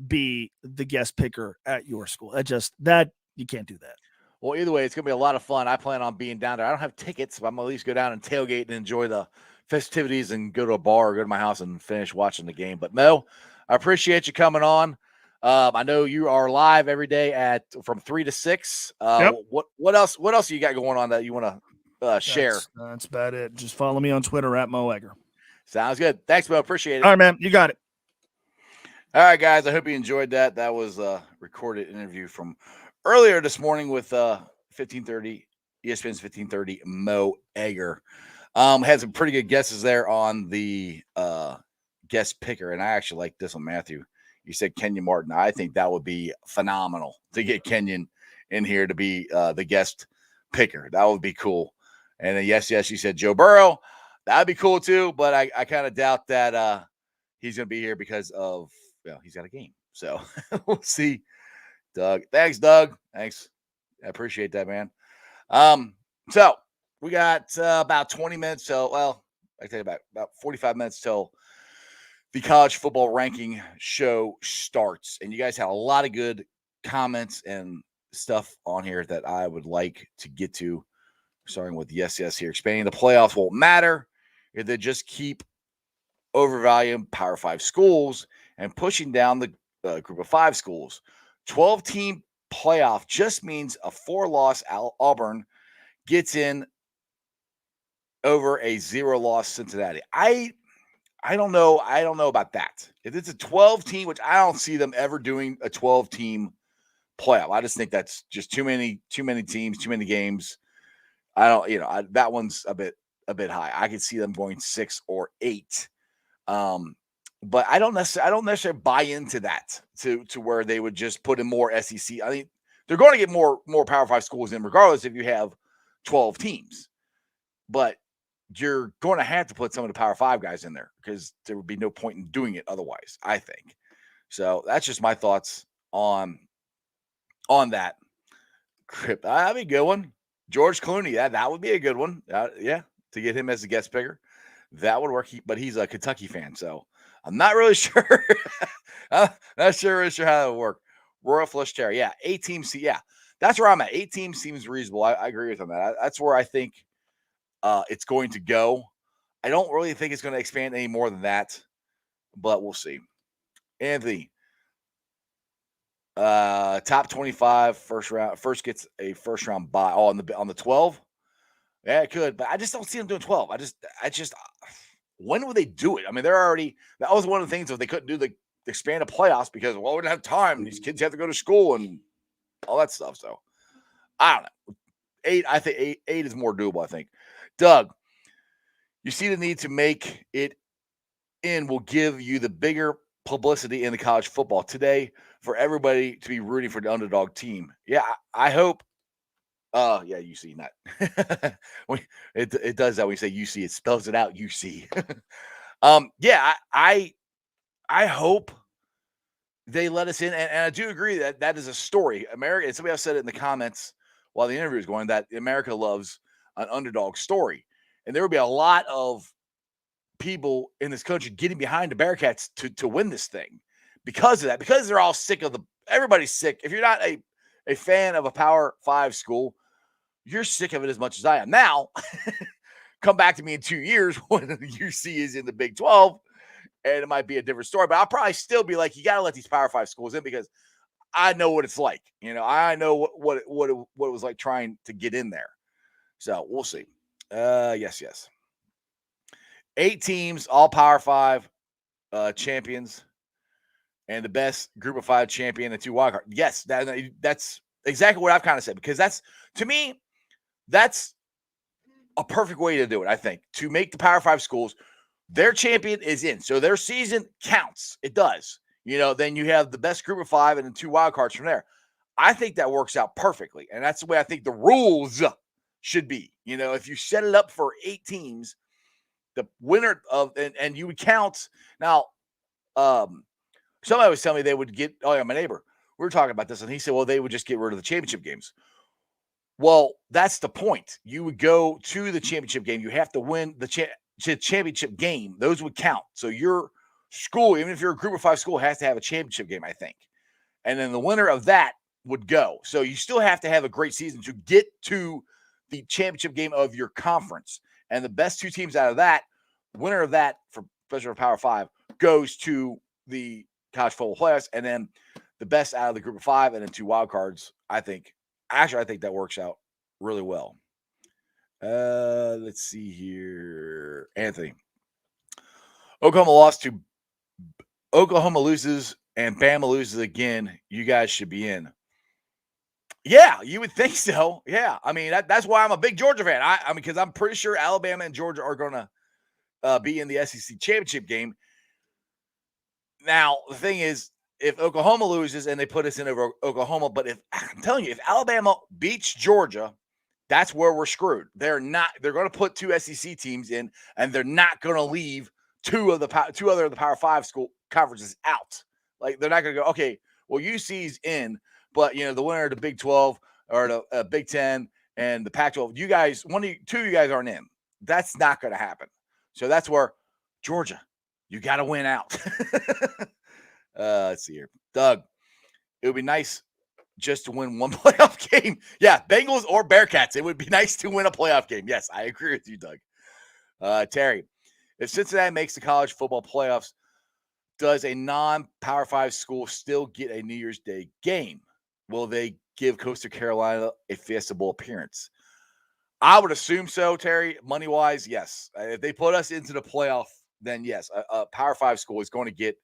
be the guest picker at your school. That you can't do that. Well, either way, it's going to be a lot of fun. I plan on being down there. I don't have tickets, but I'm going to at least go down and tailgate and enjoy the festivities and go to a bar or go to my house and finish watching the game. But Mo, I appreciate you coming on. I know you are live every day from 3 to 6. Yep. What else you got going on that you want to share? That's about it. Just follow me on Twitter at Mo Egger. Sounds good. Thanks, Mo. Appreciate it. All right, man. You got it. All right, guys. I hope you enjoyed that. That was a recorded interview from earlier this morning with 1530 ESPN's 1530 Mo Egger. Had some pretty good guesses there on the guest picker, and I actually like this one, Matthew. You said Kenyon Martin. I think that would be phenomenal to get Kenyon in here to be the guest picker. That would be cool. And then yes, you said Joe Burrow. That'd be cool too, but I kind of doubt that he's going to be here because of, he's got a game. So we'll see. Doug. Thanks, Doug. Thanks. I appreciate that, man. So we got about 20 minutes I think about 45 minutes till the college football ranking show starts. And you guys have a lot of good comments and stuff on here that I would like to get to, starting with yes here. Expanding the playoffs won't matter if they just keep overvaluing Power 5 schools and pushing down the group of 5 schools. 12-team playoff just means a 4-loss Auburn gets in over a 0-loss Cincinnati. I don't know. I don't know about that. If it's a 12-team, which I don't see them ever doing a 12-team playoff. I just think that's just too many teams, too many games. I don't, that one's a bit high. I could see them going 6 or 8. But I don't necessarily buy into that to where they would just put in more SEC. I think they're going to get more Power 5 schools in regardless if you have 12 teams. But you're going to have to put some of the Power 5 guys in there because there would be no point in doing it otherwise, I think. So that's just my thoughts on that. That'd be a good one. George Clooney, that would be a good one. To get him as a guest picker. That would work. But he's a Kentucky fan, so I'm not really sure. I'm not sure how that would work. Royal Flush Terry. 8 teams. Yeah, that's where I'm at. 8 teams seems reasonable. I agree with him on that. That's where I think it's going to go. I don't really think it's going to expand any more than that, but we'll see. Anthony, top 25 first gets a first round bye. Oh, on the 12. Yeah, it could, but I just don't see them doing 12. I just when would they do it? I mean, that was one of the things that they couldn't do the expanded playoffs because we don't have time. These kids have to go to school and all that stuff. So I don't know. 8, I think 8 is more doable, I think. Doug, you see the need to make it in will give you the bigger publicity in the college football today for everybody to be rooting for the underdog team. Yeah, I hope. UC, not. It does that when you say UC. It spells it out, UC. I hope they let us in. And I do agree that is a story. America, and somebody else said it in the comments while the interview was going, that America loves an underdog story. And there will be a lot of people in this country getting behind the Bearcats to win this thing because of that, because they're all sick of everybody's sick. If you're not a fan of a Power 5 school, you're sick of it as much as I am. Now, come back to me in 2 years when UC is in the Big 12, and it might be a different story. But I'll probably still be like, you got to let these Power 5 schools in because I know what it's like. I know what it was like trying to get in there. So we'll see. Yes. 8 teams, all Power 5 champions, and the best group of 5 champion and 2 wild card. Yes, that's exactly what I've kind of said, because that's, to me, that's a perfect way to do it, I think, to make the Power 5 schools, their champion is in. So their season counts. It does. Then you have the best group of 5 and then 2 wild cards from there. I think that works out perfectly. And that's the way I think the rules should be. If you set it up for 8 teams, the winner of, and you would count. Now, somebody was telling me they would get, my neighbor, we were talking about this, and he said, well, they would just get rid of the championship games. Well, that's the point. You would go to the championship game. You have to win the championship game. Those would count. So your school, even if you're a group of 5 school, has to have a championship game, I think. And then the winner of that would go. So you still have to have a great season to get to the championship game of your conference. And the best 2 teams out of that, winner of that, for especially for Power 5, goes to the college football playoffs. And then the best out of the group of 5 and then 2 wild cards, I think that works out really well. Let's see here. Anthony. Oklahoma loses and Bama loses again. You guys should be in. Yeah, you would think so. Yeah. I mean, that's why I'm a big Georgia fan. I mean, because I'm pretty sure Alabama and Georgia are going to be in the SEC championship game. Now, the thing is, if Oklahoma loses and they put us in over Oklahoma, but I'm telling you, if Alabama beats Georgia that's where we're screwed. They're going to put 2 SEC teams in, and they're not going to leave two other of the Power 5 school conferences out. Like, they're not going to go, okay, well, UC's in, but the winner of the Big 12 or the Big 10 and the Pac-12, two of you guys aren't in. That's not going to happen. So that's where Georgia, you got to win out. Let's see here. Doug, it would be nice just to win one playoff game. Yeah, Bengals or Bearcats. It would be nice to win a playoff game. Yes, I agree with you, Doug. Terry, if Cincinnati makes the college football playoffs, does a non-Power 5 school still get a New Year's Day game? Will they give Coastal Carolina a Fiesta Bowl appearance? I would assume so, Terry. Money-wise, yes. If they put us into the playoff, then yes, a Power 5 school is going to get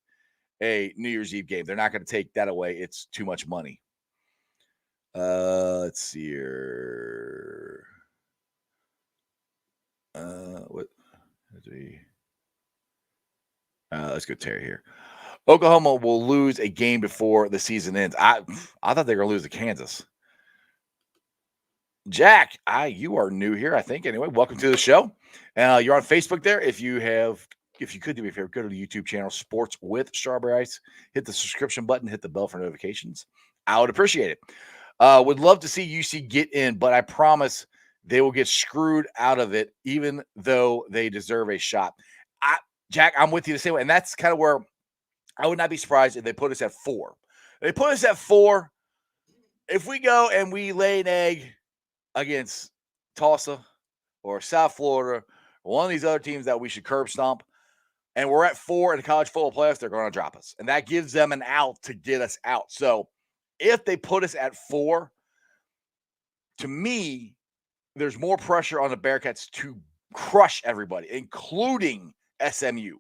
a New Year's Eve game. They're not going to take that away. It's too much money. Let's see here. Let's go Terry here. Oklahoma will lose a game before the season ends. I thought they were going to lose to Kansas. Jack, you are new here, I think. Anyway, welcome to the show. You're on Facebook there. If you could do me a favor, go to the YouTube channel, Sports with Strawberry Ice. Hit the subscription button, hit the bell for notifications. I would appreciate it. Would love to see UC get in, but I promise they will get screwed out of it, even though they deserve a shot. Jack, I'm with you the same way. And that's kind of where I would not be surprised if they put us at 4. If they put us at 4, if we go and we lay an egg against Tulsa or South Florida or one of these other teams that we should curb stomp, and we're at 4 in the college football playoffs, they're going to drop us. And that gives them an out to get us out. So if they put us at 4, to me, there's more pressure on the Bearcats to crush everybody, including SMU,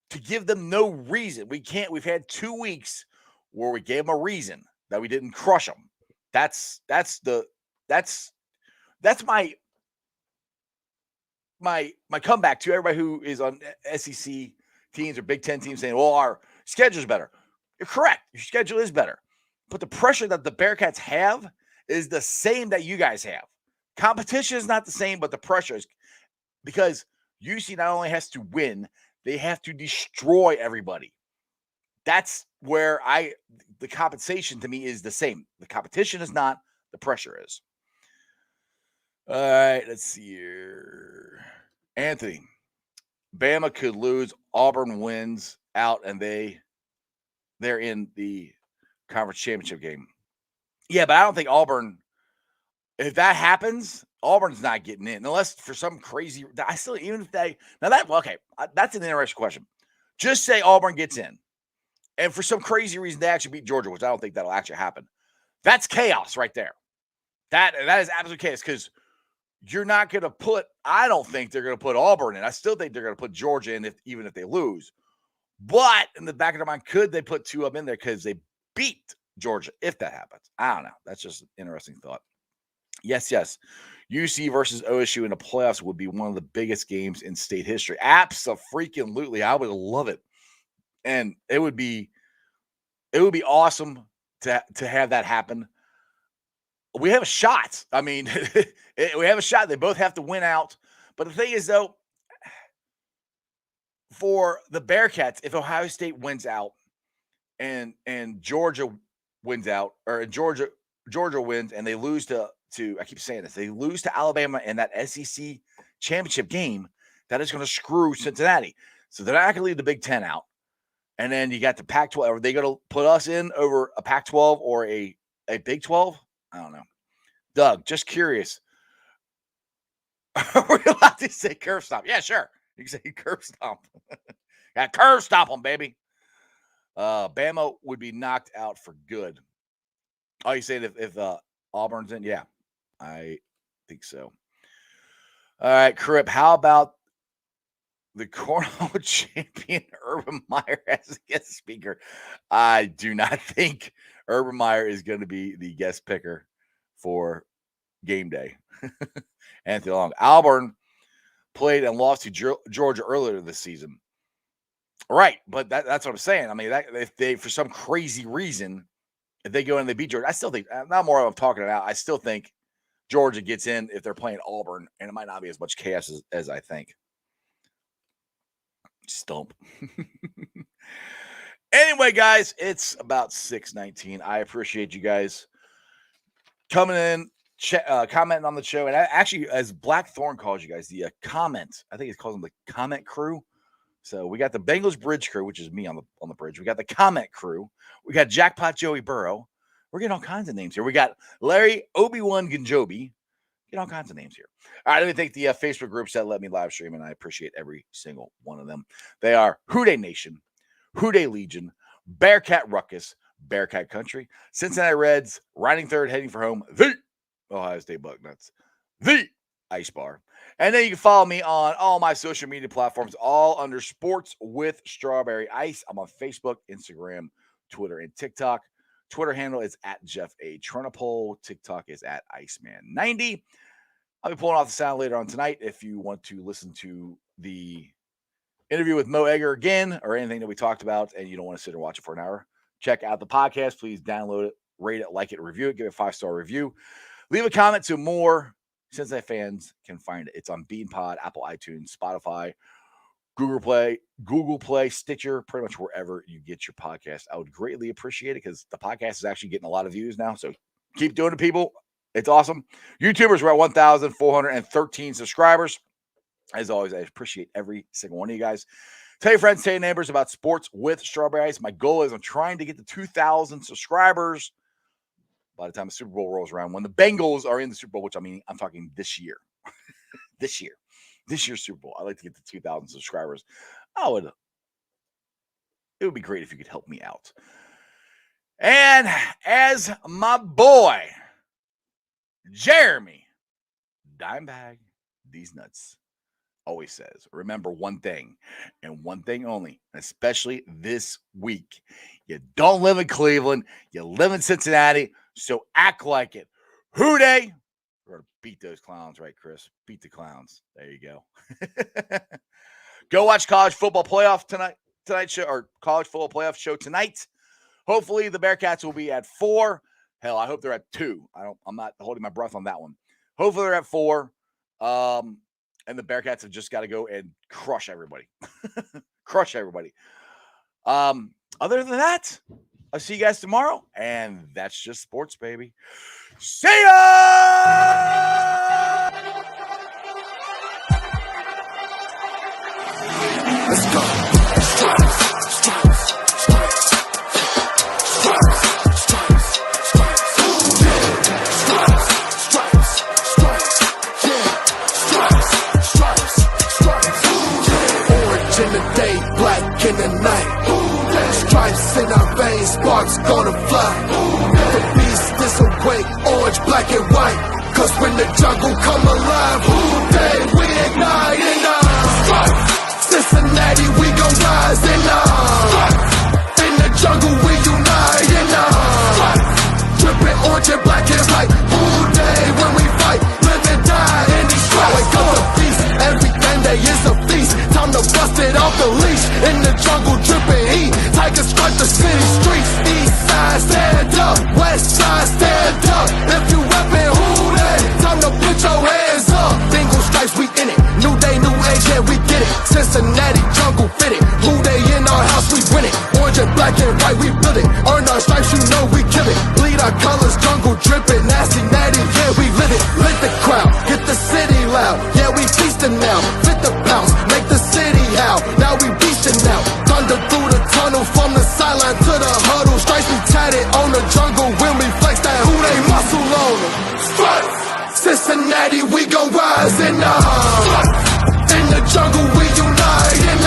to give them no reason. We've had 2 weeks where we gave them a reason that we didn't crush them. That's my comeback to everybody who is on SEC teams or Big Ten teams saying, well, our schedule is better. You're correct. Your schedule is better. But the pressure that the Bearcats have is the same that you guys have. Competition is not the same, but the pressure is, because UC not only has to win, they have to destroy everybody. That's where the compensation to me is the same. The competition is not, the pressure is. All right, let's see here. Anthony, Bama could lose. Auburn wins out, and they're in the conference championship game. Yeah, but I don't think Auburn, if that happens, Auburn's not getting in unless for some crazy. That's an interesting question. Just say Auburn gets in, and for some crazy reason they actually beat Georgia, which I don't think that'll actually happen. That's chaos right there. That is absolute chaos, because you're not going to put. I don't think they're going to put Auburn in. I still think they're going to put Georgia in, even if they lose. But in the back of their mind, could they put 2 of them in there because they beat Georgia? If that happens, I don't know. That's just an interesting thought. Yes. UC versus OSU in the playoffs would be one of the biggest games in state history. Abso-freaking-lutely. I would love it. And it would be awesome to have that happen. We have a shot. I mean, we have a shot. They both have to win out. But the thing is, though, for the Bearcats, if Ohio State wins out and Georgia wins out, or Georgia wins and they lose to I keep saying this, they lose to Alabama in that SEC championship game, that is going to screw Cincinnati. So they're not going to leave the Big Ten out. And then you got the Pac-12. Are they going to put us in over a Pac-12 or a Big 12? I don't know. Doug, just curious. Are we allowed to say curve stomp? Yeah, sure. You can say curve stomp. Yeah, curve stomp them, baby. Bama would be knocked out for good. Oh, you saying if Auburn's in? Yeah, I think so. All right, Crip, how about the cornhole champion Urban Meyer as a guest speaker? I do not think Urban Meyer is going to be the guest picker for game day. Anthony Long. Auburn played and lost to Georgia earlier this season. Right, but that's what I'm saying. I mean, if they, for some crazy reason, if they go and they beat Georgia, I still think, not more I'm talking about, I still think Georgia gets in if they're playing Auburn, and it might not be as much chaos as I think. Stump. Anyway, guys, it's about 6:19. I appreciate you guys coming in, commenting on the show. And actually, as Blackthorn calls you guys, the comment, I think he calls them the comment crew. So we got the Bengals Bridge crew, which is me on the bridge. We got the comment crew. We got Jackpot Joey Burrow. We're getting all kinds of names here. We got Larry Obi-Wan Ginjobi. Get all kinds of names here. All right, let me thank the Facebook groups that let me live stream, and I appreciate every single one of them. They are Houday Nation, Houday Legion, Bearcat Ruckus, Bearcat Country, Cincinnati Reds, riding third, heading for home, the Ohio State Bucknuts, the Ice Bar. And then you can follow me on all my social media platforms, all under Sports with Strawberry Ice. I'm on Facebook, Instagram, Twitter, and TikTok. Twitter handle is at Jeff A. Trunapole. TikTok is at Iceman90. I'll be pulling off the sound later on tonight. If you want to listen to the interview with Mo Egger again or anything that we talked about and you don't want to sit and watch it for an hour, check out the podcast. Please download it, rate it, like it, review it, give it a 5-star review. Leave a comment so more Cincinnati fans can find it. It's on BeanPod, Apple iTunes, Spotify, Google Play, Stitcher, pretty much wherever you get your podcast. I would greatly appreciate it because the podcast is actually getting a lot of views now. So keep doing it, people. It's awesome. YouTubers, we're at 1,413 subscribers. As always, I appreciate every single one of you guys. Tell your friends, tell your neighbors about Sports with Strawberry Ice. My goal is I'm trying to get to 2,000 subscribers by the time the Super Bowl rolls around. When the Bengals are in the Super Bowl, which I'm talking this year. This year's Super Bowl. I'd like to get to 2,000 subscribers. It would be great if you could help me out. And as my boy, Jeremy Dimebag These Nuts always says, remember one thing and one thing only, especially this week. You don't live in Cleveland. You live in Cincinnati, so act like it. Houday! We're going to beat those clowns, right, Chris? Beat the clowns. There you go. Go watch College Football Playoff tonight show, or College Football Playoff show tonight. Hopefully the Bearcats will be at 4. Hell, I hope they're at 2. I'm not holding my breath on that one. Hopefully they're at 4. And the Bearcats have just got to go and crush everybody. Crush everybody. Other than that, I'll see you guys tomorrow. And that's just sports, baby. See ya! Let's go. Stripes, stripes, stripes, stripes, stripes, stripes, yeah. Stripes, stripes, stripes, yeah. Stripes, stripes, stripes, yeah. Orange in the day, black in the night. Stripes in our veins, sparks gonna fly. The beast is awake, orange, black and white. Cause when the jungle come alive, Houday, we ignite and stripes. Cincinnati, we gon' rise and in the jungle we unite and dripping orange and black and white. Houday, when we fight, live and die in these stripes. Wake up the beast, every day is a feast. Time to bust it off the leash. In the jungle, dripping heat. Tigers strike the city streets. East side, stand up. West side, stand up. If you reppin' Houday, time to put your hands up. Bingo stripes, we in it. New day, new age, yeah, we get it. Cincinnati jungle fitted. Houday in our house, we win it. Orange and black and white, we build it. Earn our stripes, you know we kill it. Bleed our colors, jungle dripping. Nasty, natty, yeah, we live it. Lit the crowd, get the city loud. Yeah, we feasting now. Fit the pounds, make the city howl. Now we beastin' now. Thunder through the tunnel, from the sideline to the huddle. Stripes be tatted on the jungle when we flex that Houday muscle on them. Stripes, Cincinnati, we gon' rise and in the jungle we unite and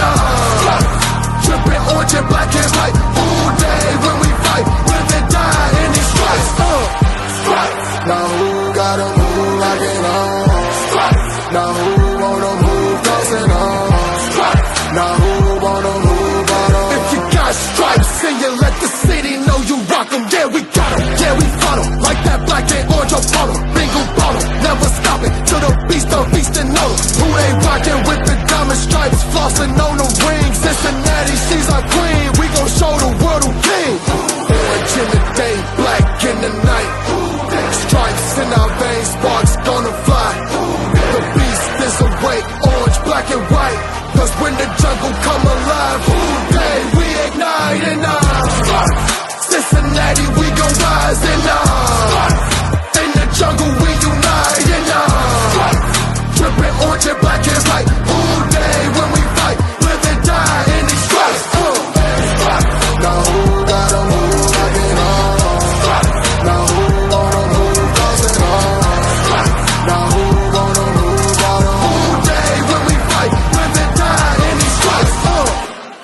dripping orange and black and white. Houday, when we fight, live and die in these stripes. Stripes. Now who gotta move like it on? Stripes. Now who wanna move crossing on? Stripes. Now who wanna move on? If you got stripes and you let the city know you rock 'em, yeah we got 'em, yeah we fought 'em. Like that black and orange upon 'em, bingo bought 'em, never stop it till the beast of feasting on 'em. Houday rockin' with the diamond stripes, flossing on the ring. Cincinnati, she's our queen, we gon' show the world who king. Orange in the day, black in the night. Stripes in our veins, sparks black and white.